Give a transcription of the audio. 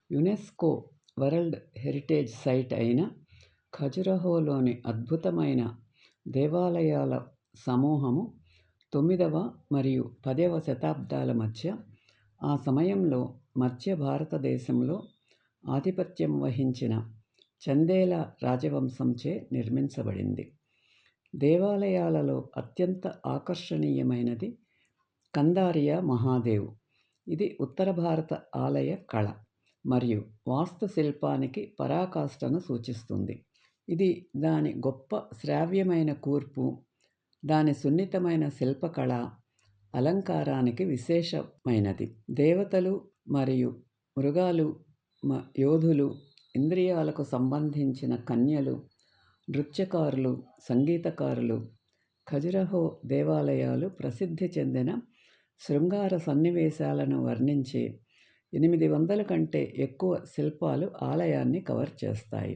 UNESCO world heritage site అయిన ఖజురహోలోని అద్భుతమైన దేవాలయాల సమూహము 9వ మరియు 10వ శతాబ్దాల మధ్య, ఆ సమయంలో మధ్య భారతదేశంలో ఆధిపత్యం వహించిన చందేల రాజవంశంచే నిర్మించబడింది. దేవాలయాలలో అత్యంత ఆకర్షణీయమైనది కందారియా మహాదేవ్. ఇది ఉత్తర భారత ఆలయ కళ మరియు వాస్తుశిల్పానికి పరాకాష్ఠను సూచిస్తుంది. ఇది దాని గొప్ప శ్రావ్యమైన కూర్పు, దాని సున్నితమైన శిల్పకళ అలంకారానికి విశేషమైనది. దేవతలు మరియు మృగాలు, యోధులు, ఇంద్రియాలకు సంబంధించిన కన్యలు, నృత్యకారులు, సంగీతకారులు. ఖజురహో దేవాలయాలు ప్రసిద్ధి చెందిన శృంగార సన్నివేశాలను వర్ణించే 800 కంటే ఎక్కువ శిల్పాలు ఆలయాన్ని కవర్ చేస్తాయి.